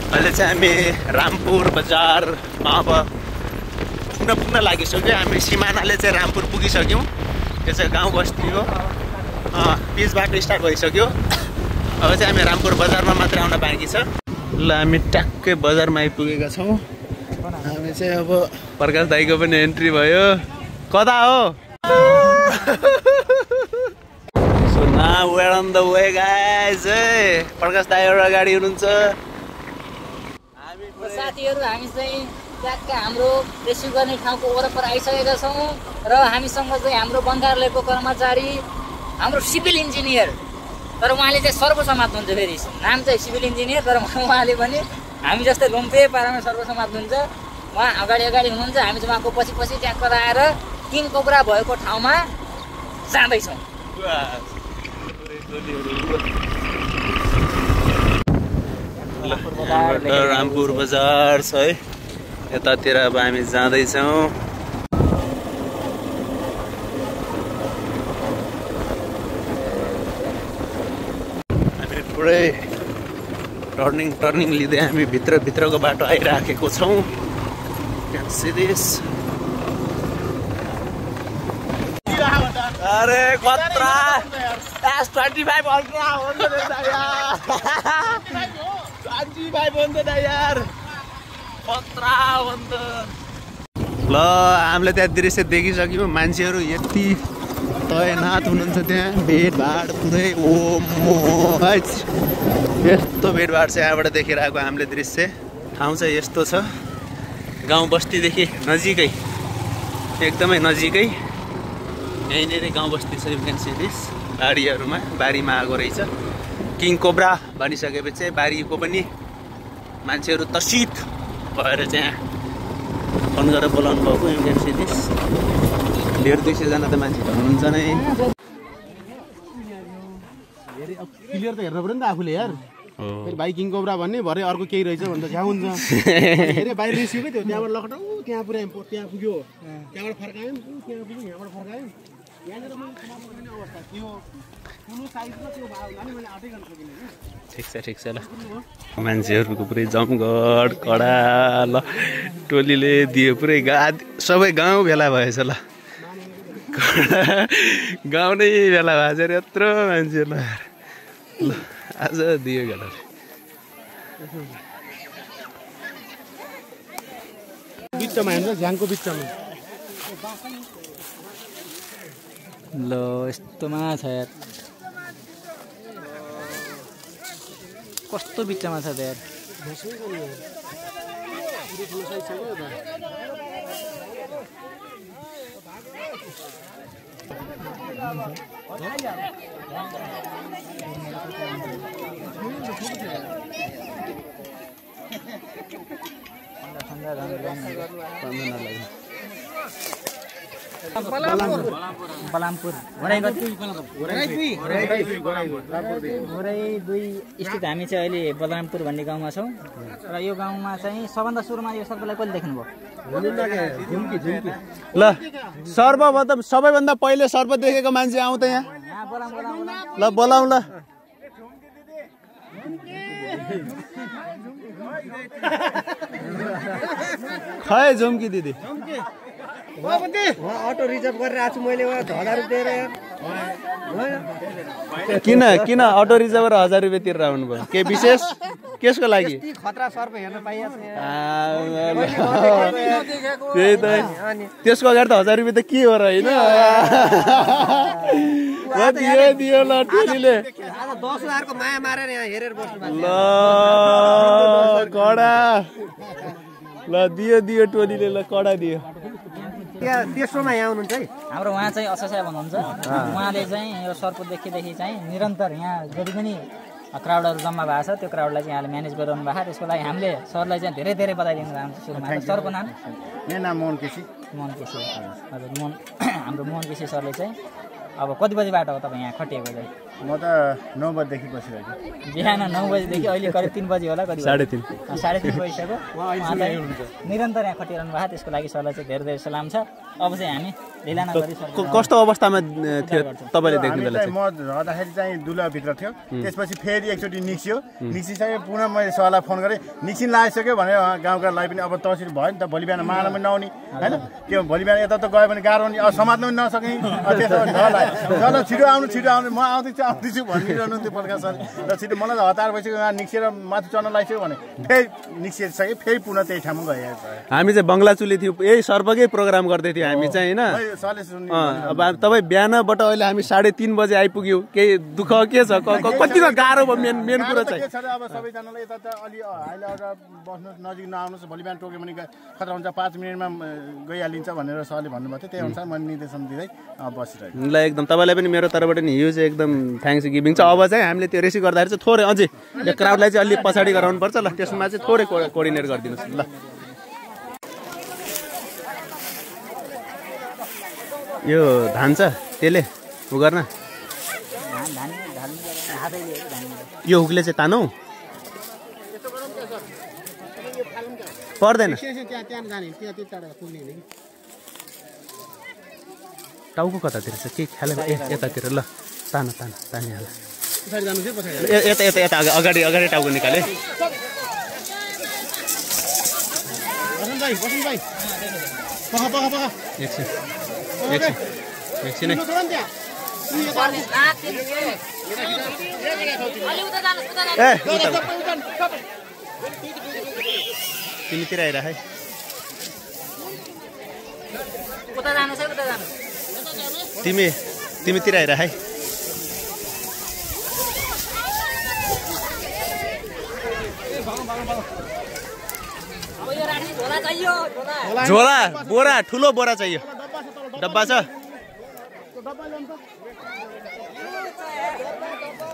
अहिले चाहिँ हामी रामपुर बजारमा अब पुग्न लागिसक्यो। हामी सिमानाले चाहिँ रामपुर पुगिसक्यौँ। त्यो चाहिँ गाउँ बस्ती हो। पिच बाटो स्टार्ट भइसक्यो। अब चाहिँ हामी रामपुर बजारमा मात्रै आउन बाँकी छ। ल हामी ट्याक्कै बजारमा आइपुगेका छौँ। हामी चाहिँ अब प्रकाश दाइको पनि एन्ट्री भयो। कता हो? So now we're on the way guys. प्रकाश दाइ एउटा गाडी हुनुहुन्छ। साथीहरू हामी चाहिँ ट्याक्क हाम्रो रिसिभ गर्ने ठाउँको वरपर आइसकेका छौँ र हामीसँग चाहिँ हाम्रो मन्त्रालयको कर्मचारी, हाम्रो सिभिल इन्जिनियर, तर उहाँले चाहिँ सर्वसमाज हुन्छ। फेरि नाम चाहिँ सिभिल इन्जिनियर, तर उहाँले पनि हामी जस्तै लोम्पे पारामा सर्वसमाज हुन्छ। उहाँ अगाडि हुनुहुन्छ, हामी चाहिँ उहाँको पछि ट्याक्क आएर किङ कोब्रा भएको ठाउँमा जाँदैछौँ। रामपुर बजार छ है, यतातिर अब हामी जाँदैछौँ। हामी पुरै टर्निङ लिँदै हामी भित्रको बाटो आइराखेको छौँ। अरे खतरा S25 अल्ट्रा हुन्छ यार। 25 हुन्छ त यार, खतरा हुन्छ। ल हामीले त्यहाँ दृश्य देखिसक्यौँ। मान्छेहरू यति तैनात हुनुहुन्छ त्यहाँ, भेटभाड पुरै यस्तो भेटभाड चाहिँ यहाँबाट देखिरहेको हामीले दृश्य। ठाउँ चाहिँ यस्तो छ, गाउँ बस्तीदेखि नजिकै, एकदमै नजिकै। यहीँनिर गाउँ बस्ती छ। You can see this. बारीमा आएको रहेछ। किङ कोब्रा भनिसकेपछि चाहिँ बारीको पनि मान्छेहरू तसित भएर चाहिँ फोन गरेर बोलाउनु भएको। You can see this. 150-200 जना त मान्छे हुनुहुन्छ नै। क्लियर त हेर्नु पर्यो नि त आफूले यार। फेरि भाइ किङ कोब्रा भन्ने भरे अर्को केही रहेछ भने त झ्याउ हुन्छ। फेरि बाहिर रिसिभै थियो, त्यहाँबाट लकडाउन त्यहाँ पुऱ्यायौँ, त्यहाँ पुग्यो, त्यहाँबाट फर्कायौँ, त्यहाँ पुग्यो, यहाँबाट फर्कायौँ। यहाँनिर मैले समाप्त गर्ने अवस्था थियो। ठुलो साइजमा त्यो भाउ लाने मैले आँटै गर्न सकिनँ। ठिक छ ल। मान्छेहरूको पुरै जमघट कडा ल, टोलीले दियो पुरै सबै गाउँ भेला भएछ ल। गाउँ नै भेला भएछ अरे यत्रो मान्छे ल। आज दियो केटाले। बिचमा हेर्नु, झ्याङको बिचमा। ल यस्तोमा छ यार, कस्तो बिचमा छ त यार। बलामपुर घोराई 2 स्थित हामी चाहिँ अहिले बलरामपुर भन्ने गाउँमा छौँ। र यो गाउँमा चाहिँ सबभन्दा सुरुमा यो सर्पलाई कहिले देख्नुभयो? ल सबैभन्दा पहिले सर्प देखेको मान्छे आउँ त यहाँ। ल बोलाउँ ल। खै झुम्की दिदी। अटो रिजर्भ गरेर आएको छु मैले, 1000 रुपियाँ किन अटो रिजर्भ गरेर 1000 रुपियाँ तिरेर आउनु भयो? के विशेष केसको लागि? खतरा सर्प हेर्न पाइएको त्यही त, त्यसको अगाडि त 1000 रुपियाँ त के हो र होइन। दियो ल टोलीले। 10,000 को माया मारेर यहाँ हेरेर बस्नु ल कडा ल दियो टोलीले ल कडा दियो। तेस्रोमा यहाँ आउनुहुन्छ है हाम्रो उहाँ चाहिँ असस्या भन्नुहुन्छ। उहाँले चाहिँ यो सर्प देखि चाहिँ निरन्तर यहाँ जति पनि क्राउडहरू जम्मा भएको छ त्यो क्राउडलाई चाहिँ यहाँले म्यानेज गरिरहनु भएको छ। त्यसको लागि हामीले सरलाई चाहिँ धेरै बधाई दिन चाहन्छु। सुरुमा सरको नाम? मेरो नाम मोहन केसी। हजुर, हाम्रो मोहन केसी सरले चाहिँ अब कति बजीबाट हो तपाईँ यहाँ खटिएको चाहिँ? म त 9 बजेदेखि बसिरहेको बिहान 9 बजेदेखि अहिले करिब 3 बजे होला करिब 3:30 बजिसक्यो निरन्तर यहाँ खटिरहनु भएको त्यसको लागि सरलाई चाहिँ धेरै धेरै सलाम छ अब चाहिँ हामी ढिला नगरी कस्तो अवस्थामा थियो तपाईले देख्नु बेला म झर्दाखेरि चाहिँ दुलाभित्र थियो त्यसपछि फेरि एकचोटि निक्सियो निक्सिसके पुनः मैले सरलाई फोन गरेँ निक्सिन लागिसक्यो भने गाउँकालाई पनि अब तहसिल भयो नि त भोलि बिहान मार्न पनि नआउने हैन त्यो भोलि बिहान यता त गयो भने गाह्रो नि अब समात्न पनि नसक्ने त्यसो भने छिटो आउनु म आउँदैछु भनिरहनु त्यो प्रकार सर र छिटो मलाई त हतार भइसक्यो निक्सिएर माथि चढ्न लागिसक्यो भने फेरि निक्सिसक्यो फेरि पुनः त्यही ठाउँमा गयो हामी चाहिँ बङ्गलाचुली थियो यही सर्पकै प्रोग्राम गर्दै थियो हामी चाहिँ हैन अब तपाईँ बिहानबाट अहिले हामी 3:30 बजे आइपुग्यो केही दुःख के छ कतिको गाह्रो भयो मेन कुरा चाहिँ अब सबैजनालाई यता त अलि अहिले बस्नु नजिक नआउनुहोस् भोलि बिहान टोक्यो भने खतरा हुन्छ 5 मिनटमा गइहालिन्छ भनेर सरले भन्नुभएको थियो त्यही अनुसार मैले निर्देशन दिँदै बसिरहेको ल एकदम तपाईँलाई पनि मेरो तर्फबाट नि ह्युज एकदम थ्याङ्क्स गिभिङ छ अब चाहिँ हामीले त्यो रेसिभ गर्दाखेरि चाहिँ थोरै अझै यो क्राउडलाई चाहिँ अलि पछाडि गराउनु पर्छ ल त्यसमा चाहिँ थोरै कोअर्डिनेट गरिदिनुहोस् ल यो धान छ त्यसले उ गर्न यो हुकले चाहिँ तानौ पर्दैन टाउको कतातिर छ के ख्याल यतातिर ल तानिहाल यता अगाडि टाउको निकाले एकछिन तिमीतिर आइरह है तिमीतिर आइरह है झोला बोरा ठुलो बोरा चाहियो डब्बा छ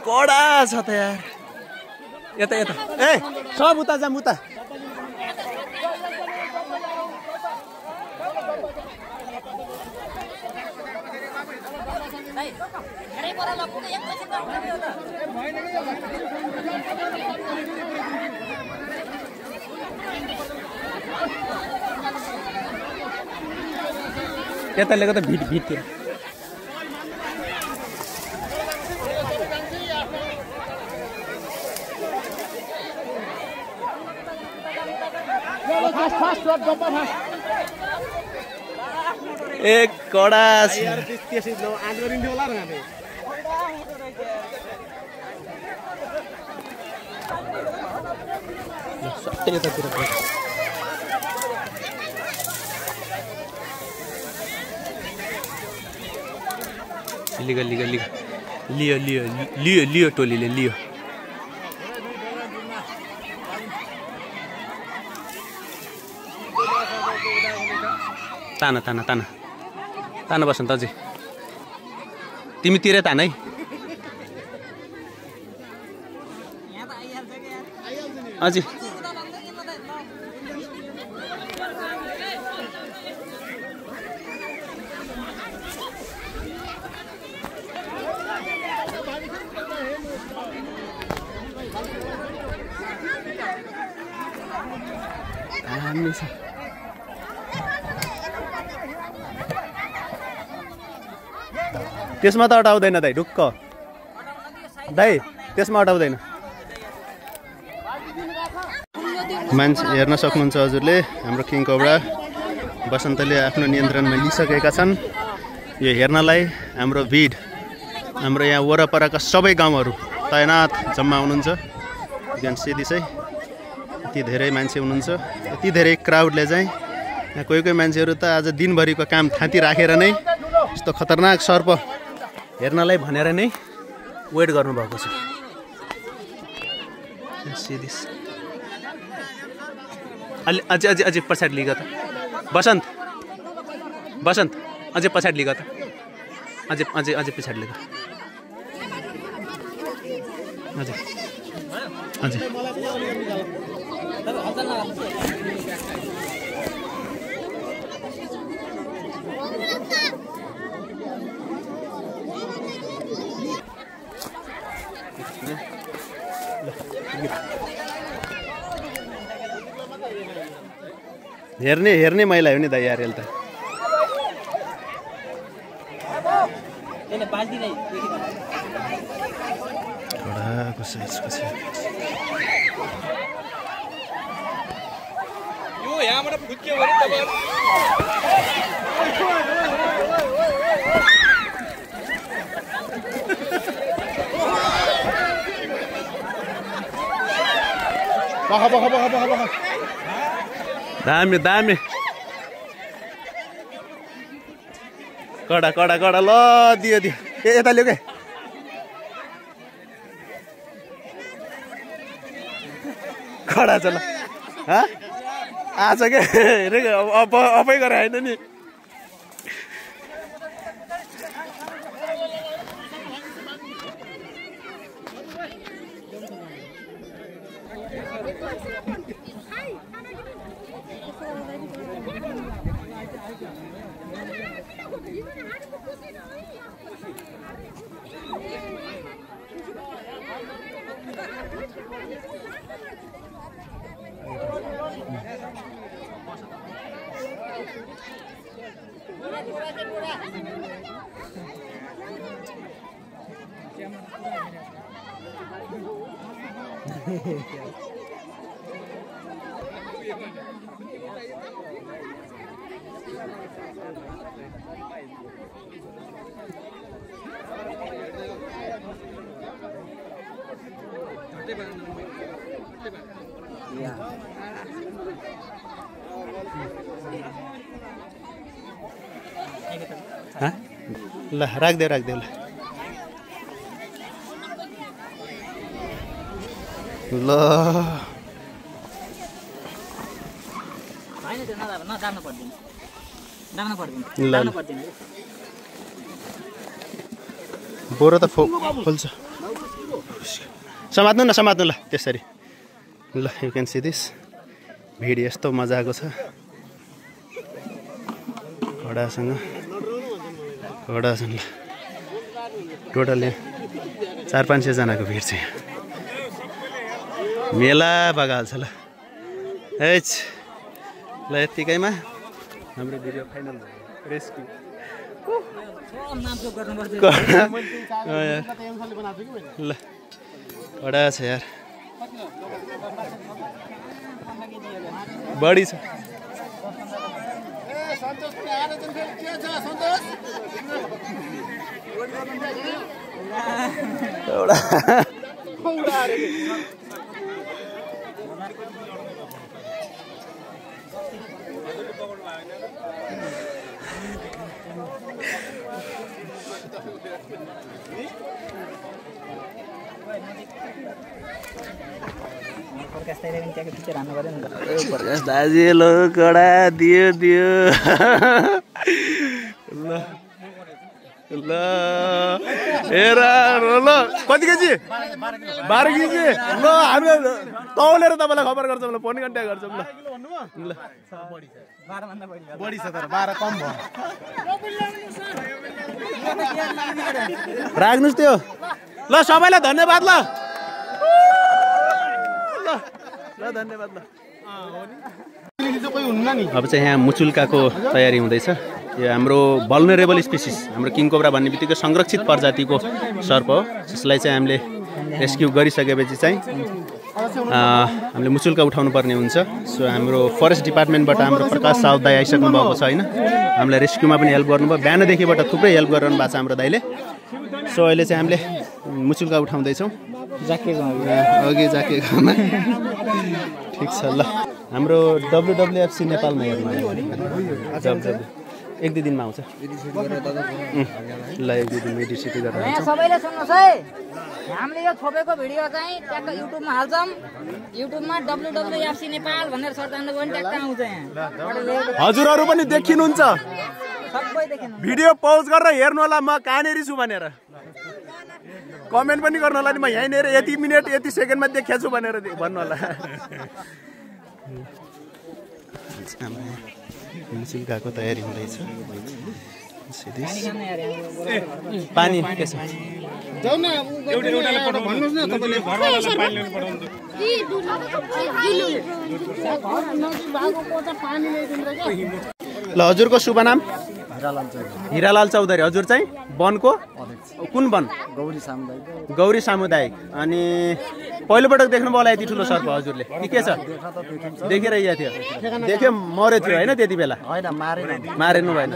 कडा छ त यार यता ए सब उता जाम उता यता लेको त भिड थियो एक कडा लियो टोलीले लियो ताना बसन्त अझै तिमीतिरै तान है अझै त्यसमा त अटाउँदैन दाइ ढुक्क दाइ त्यसमा अटाउँदैन मान्छे हेर्न सक्नुहुन्छ हजुरले हाम्रो किङ कोब्रा बसन्तले आफ्नो नियन्त्रणमा लिइसकेका छन् यो हेर्नलाई हाम्रो भिड हाम्रो यहाँ वरपरका सबै गाउँहरू तैनात जम्मा हुनुहुन्छ बिहान सेदिसै यति धेरै मान्छे हुनुहुन्छ यति धेरै क्राउडले चाहिँ यहाँ कोही मान्छेहरू त आज दिनभरिको काम थाँती राखेर नै यस्तो खतरनाक सर्प हेर्नलाई भनेर नै वेट गर्नुभएको छ सिदिस अलि अझै पछाडि लिग त बसन्त अझै पछाडि लिग त अझै पछाडि लिग अझै हेर्ने मैला हो नि त यार यसले त घोडाको साइजको छ यो यहाँबाट फुत्क्यो भने तपाईहरु बख दामी दामी कडा कडा कडा ल दियो दियो ए यता ल्याऊ के कडा छ ल आज के अफै गरे होइन नि ल राख्देऊ राख्देऊ ल बोरो त फुल्छ समात्नु न ल त्यसरी ल यु क्यान सी दिस भिड यस्तो मजाको छ घोडासँग घोडा छन् ल टोटल 400-500 जनाको भिड छ यहाँ मेला बगाल्छ ल एच ल यतिकैमा हाम्रो भिडियो फाइनल भयो रेस्क्यु ल घोडा छ यार बढी छ एउटा दाजु लो कडा दियो दियो ल ल हेर ल कति केजी 12 केजी ल हामी तौलेर तपाईलाई खबर गर्छौँ ल फोन कन्ट्याक्ट गर्छौँ ल बढी छ तर 12 कम भयो राख्नुस् त्यो ल सबैलाई धन्यवाद ल ल धन्यवाद ल अब चाहिँ यहाँ मुचुल्काको तयारी हुँदैछ यो हाम्रो भल्नरेबल स्पेसिस हाम्रो किङ कोब्रा भन्ने बित्तिकै संरक्षित प्रजातिको सर्प हो जसलाई चाहिँ हामीले रेस्क्यु गरिसकेपछि चाहिँ हामीले मुचुल्का उठाउनु पर्ने हुन्छ सो हाम्रो फरेस्ट डिपार्टमेन्टबाट हाम्रो प्रकाश साउथ दाई आइसक्नु भएको छ होइन हामीलाई रेस्क्युमा पनि हेल्प गर्नुभयो बिहानदेखिबाट थुप्रै हेल्प गरिरहनु भएको छ हाम्रो दाइले सो अहिले चाहिँ हामीले मुचुल्का उठाउँदैछौँ अघि जाकेकोमा ठिक छ ल हाम्रो WWFC नेपालमा हेर्नु एक दुई दिनमा आउँछ ल एक दुई दिन मेडिसिटी गरेर यहाँ सबैले सुन्नुहोस् है हामीले यो छोपेको भिडियो चाहिँ ट्याक्क युट्युबमा हाल्छौँ युट्युबमा WWFC नेपाल भनेर सर्च गर्नुभयो भने ट्याक्क आउँछ यहाँ हजुरहरू पनि देखिनुहुन्छ सबै देखिनु भिडियो पौज गरेर हेर्नु होला म कहाँनेरि छु भनेर कमेन्ट पनि गर्नु होला नि म यहीँनिर यति मिनट यति सेकेन्डमा देखेको छु भनेर भन्नु होला मुचुल्काको तयारी हुँदैछ पानी के छ भन्नुहोस् न तपाईँले घरवालालाई पानी ल्याउनु पठाउनु ल हजुरको शुभ नाम? हिरालाल चौधरी। हजुर चाहिँ वनको कुन वन? गौरी सामुदायिक। अनि पहिलोपटक देख्नुभयो होला यति ठुलो सर्प हजुरले कि के छ? देखिरहेको थियो। देख्यो मर्यो थियो होइन त्यति बेला? मारेनु भएन?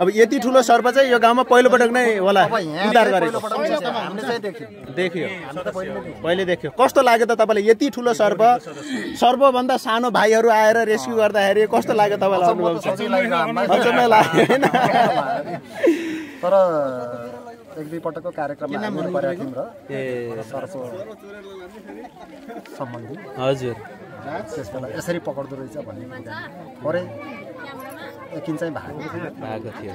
अब यति ठुलो सर्प चाहिँ यो गाउँमा पहिलोपटक नै होला उद्धार गरेको? देखियो पहिले देख्यो। कस्तो लाग्यो त तपाईँलाई यति ठुलो सर्प? सर्पभन्दा सानो भाइहरू आएर रेस्क्यु गर्दाखेरि कस्तो लाग्यो तपाईँलाई अनुभव? अचम्मै लाग्यो होइन? तर एक दुई पटकको कार्यक्रममा हामी परेका थियौँ र सर्प सम्बन्धी हजुर त्यस बेला यसरी पक्र्दो रहेछ भन्ने थोरै एकिन चाहिँ भएको थियो।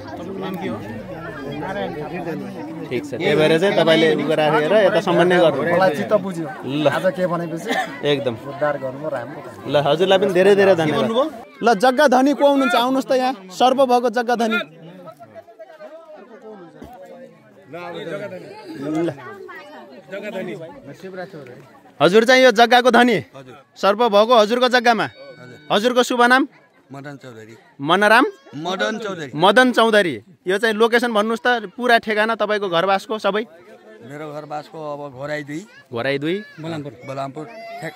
ठिक छ, त्यही भएर चाहिँ तपाईँले उयो राखेर यतासम्म नै गर्नु मलाई चित्त बुझ्यो। ल आज के भनेपछि एकदम उद्धार गर्नु राम्रो। ल हजुरलाई पनि धेरै धेरै धन्यवाद। ल जग्गा धनी को हुनुहुन्छ? आउनुहोस् त यहाँ सर्प भएको जग्गा धनी। हजुर चाहिँ यो जग्गाको धनी सर्प भएको हजुरको जग्गामा। हजुरको शुभ नाम? मदन चौधरी। मनराम मदन चौधरी। मदन चौधरी। यो चाहिँ लोकेसन भन्नुहोस् त, पुरा ठेगाना तपाईँको घरवासको सबै? मेरो घरवासको अब घोराई 2 बलरामपुर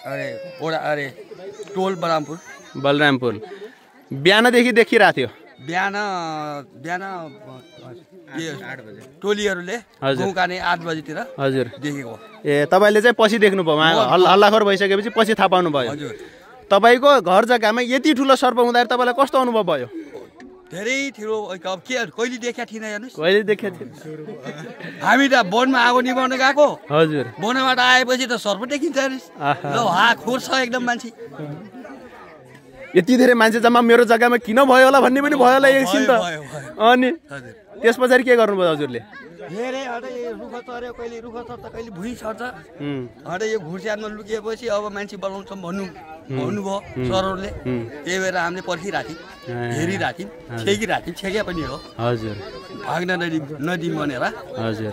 अरे ओडा अरे टोल बलरामपुर। बिहानदेखि देखिरहेको थियो? बिहान टोलीहरूले गाउँकाने 8 बजीतिर हजुर देखेको। ए तपाईँले चाहिँ पछि देख्नुभयो? हल्लाखोर भइसकेपछि पछि थाहा पाउनु भयो? हजुर। तपाईँको घर जग्गामा यति ठुलो सर्प हुँदाखेरि तपाईँलाई कस्तो अनुभव भयो? धेरै ठुलो। अब के कहिले देखेका थिएन हेर्नुहोस्? कहिले देखेको थिएन? हामी त वनमा आगो निभाउन गएको। हजुर। वनबाट आएपछि त सर्प देखिन्छ हेर्नुहोस्। ल खोर छ एकदम मान्छे। यति धेरै मान्छे जम्मा मेरो जग्गामा किन भयो होला भन्ने पनि भयो होला एकछिन त। अनि त्यस पछाडि के गर्नुभयो हजुरले? हेरे हटे रुख चऱ्यो, कहिले रुख चर्छ कहिले भुइँ छर्छ। हटे यो घुर्स्यानमा लुकिएपछि अब मान्छे बोलाउँछौँ भन्नुभयो सरहरूले। त्यही भएर हामीले पर्खिरहेको थियौँ, हेरिरहेको थियौँ, छेकिरहेको थियौँ। छेके पनि हो हजुर। भाग्न नदी बनेर। हजुर।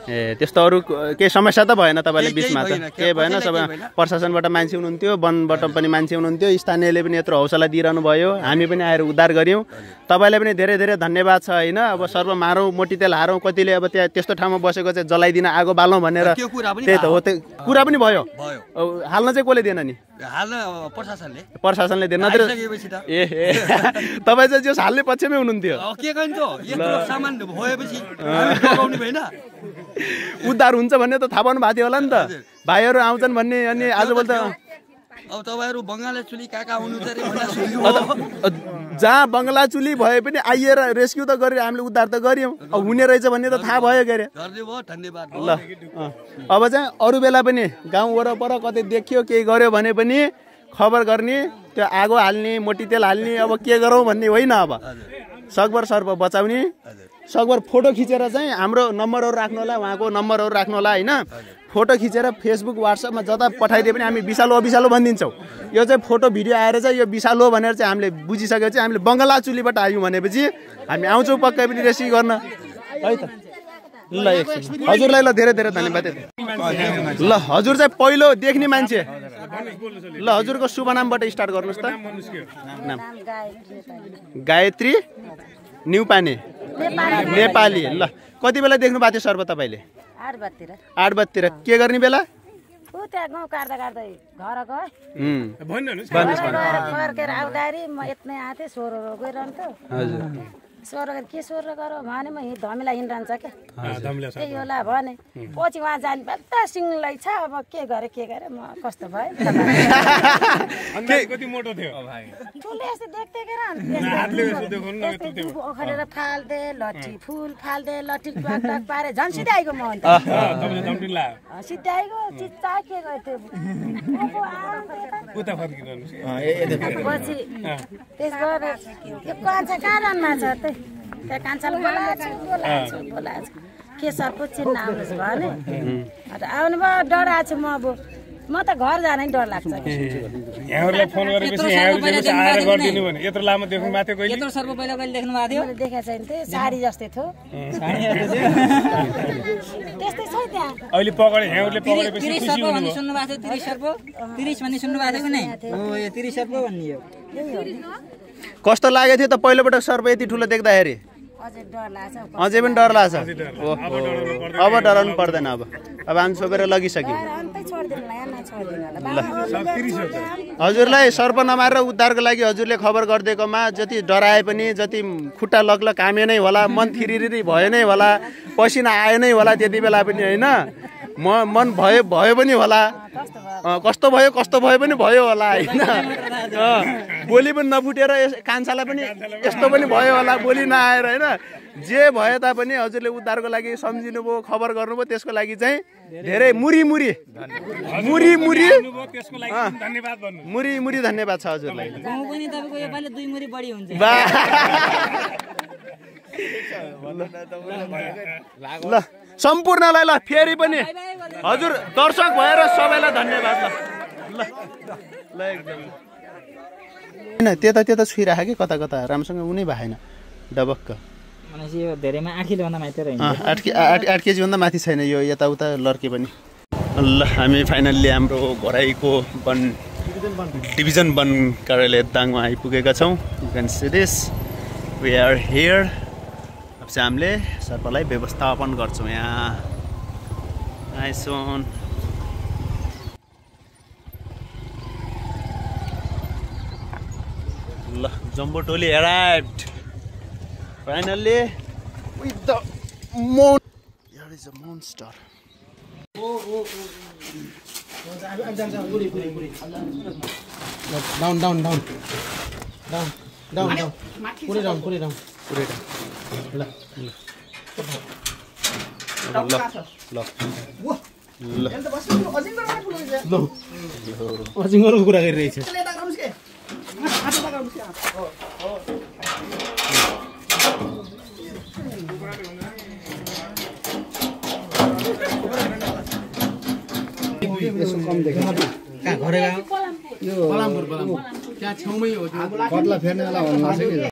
ए त्यस्तो अरू केही समस्या त भएन तपाईँले बिचमा? त केही भएन? सबै प्रशासनबाट मान्छे हुनुहुन्थ्यो, वनबाट पनि मान्छे हुनुहुन्थ्यो, स्थानीयले पनि यत्रो हौसला दिइरहनु भयो, हामी पनि आएर उद्धार गऱ्यौँ। तपाईँलाई पनि धेरै धेरै धन्यवाद छ होइन? अब सर्व मारौँ, मोटीतेल हारौँ, कतिले अब त्यहाँ त्यस्तो ठाउँमा बसेको चाहिँ जलाइदिन, आगो बालौँ भनेर। त्यही त हो, त्यो कुरा पनि भयो। हाल्न चाहिँ कसले दिएन नि? प्रशासनले दिएन। ए तपाईँ चाहिँ जस हाल्ने पक्षमै हुनुहुन्थ्यो? उद्धार हुन्छ भन्ने त थाहा पाउनु भएको थियो होला नि त, भाइहरू आउँछन् भन्ने। अनि आजभोलि त अब तपाईँहरू बङ्गाला चुली काका हुनुहुन्छ अरे जहाँ बङ्गला चुली भए पनि आइएर रेस्क्यु त गरेर हामीले उद्धार त गऱ्यौँ। अब हुने रहेछ भन्ने त थाहा भयो के अरे? धन्यवाद। ल अब चाहिँ अरू बेला पनि गाउँ वरपर कतै देखियो केही गर्यो भने पनि खबर गर्ने, त्यो आगो हाल्ने, मोटीतेल हाल्ने, अब के गरौँ भन्ने होइन। अब सकभर सर्प बचाउने, सकभर फोटो खिचेर चाहिँ हाम्रो नम्बरहरू राख्नु होला, उहाँको नम्बरहरू राख्नु होला होइन? फोटो खिचेर फेसबुक व्हाट्सएपमा जता पठाइदिए पनि हामी विषालु अविषालु भनिदिन्छौँ। यो चाहिँ फोटो भिडियो आएर चाहिँ यो विषालु हो भनेर चाहिँ हामीले बुझिसकेपछि हामीले बङ्गला चुलीबाट आयौँ भनेपछि हामी आउँछौँ पक्कै पनि रेस्क्यु गर्न है त। ल एकछिन हजुरलाई ल धेरै धेरै धन्यवाद। ल हजुर चाहिँ पहिलो देख्ने मान्छे। ल हजुरको शुभ नामबाट स्टार्ट गर्नुहोस् त। नाम? गायत्री न्युपाने नेपाली। ल कति बेला देख्नु भएको थियो सर्प तपाईँले? 8 बजीतिर। के गर्ने बेला? त्यहाँ गाउँ काट्दा काट्दै घर गएँ, फर्केर आउँदाखेरि म यत्नै आएको थिएँ, सोह्र गइरहन्थ्यो। सोह्र के सोह्र गर भने म धमिला हिँडिरहन्छ क्या, त्यही होला भने। पछि उहाँ जाने बेला सिङलाई छ, अब के गरेँ म कस्तो भयो। ठुलो यस्तो देख्दै ओखरेर फाल्दे, लट्ठी फुल फाल्दे, लट्ठी ट्वाक ट्वाक पारे झन् सिधाइगयो म। अन्त सिधाइगयो चिच्चा के गर्थ्यो पछि त्यस गरेर यो कान्छा कहाँ रनमा छ त्यहाँ कान्छाले बोलाएको के सर्प चिन्न आउनुहोस् भने आउनु भयो। डराएको छु म। अब म त घर जानै डर लाग्छ यहाँहरुलाई फोन गरेपछि यहाँहरु चाहिँ आएर गर्दिनु भने यत्रो लामो देख्नु माथि कहिले यत्रो सर्प पहिला कहिले देख्नु भएको थियो मैले देखेको छैन त्यो साडी जस्तै थियो त्यस्तै छ त्यहाँ अहिले पकडे यहाँहरुले पकडेपछि तिरिस खुसी सर्प भन्ने हुनुभयो सुन्नु भएको थियो 30 सर्प 30 भन्ने सुन्नु भएको थियो कि नै हो यो 30 सर्प भन्ने हो कस्तो लागेको थियो त पहिलोपटक सर्प यति ठुलो देख्दाखेरि अझै डर लाग्छ अझै पनि डर लाग्छ अब डराउनु पर्दैन अब हामी छोपेर लगिसक्यौँ अन्तै छोड्दिनु होला यहाँ छोड्दिनु होला हजुरलाई सर्प नमारेर उद्धारको लागि हजुरले खबर गरिदिएकोमा जति डराए पनि जति खुट्टा लगल कामे नै होला मन थिरिरी भयो नै होला पसिना आयो नै होला त्यति बेला पनि होइन मन भयो पनि होला कस्तो भयो पनि भयो होला होइन बोली पनि नफुटेर कान्छालाई पनि यस्तो पनि भयो होला बोली नआएर होइन जे भए तापनि हजुरले उद्धारको लागि सम्झिनु भयो खबर गर्नुभयो त्यसको लागि चाहिँ धेरै मुरी धन्यवाद छ हजुरलाई गाउँ पनि तपाईको योपालि 2 मुरी बढी हुन्छ ल सम्पूर्णलाई ल फेरि पनि हजुर दर्शक भएर सबैलाई धन्यवाद ल एकदम हैन त्यता छुइराख कि कता राम्रोसँग उनी भएन डबक्क भनेपछि यो धेरैमा 8 किलो भन्दा माथि रहेछ 8 केजी भन्दा माथि छैन यो यताउता लड्के पनि ल हामी फाइनल्ली हाम्रो घराइको डिभिजन वन कार्यालय दाङमा आइपुगेका छौँ you can see this we are here अब चाहिँ हामीले सर्पलाई व्यवस्थापन गर्छौँ यहाँ नाइस वन ल जम्बो टोली arrived finally with the here is a monster down put it down अजिङ्गरको कुरा गरिरहेछ यो पलामपुर त्यहाँ छेउमै हो त्यो कत्ला फेर्नेवाला भन्नु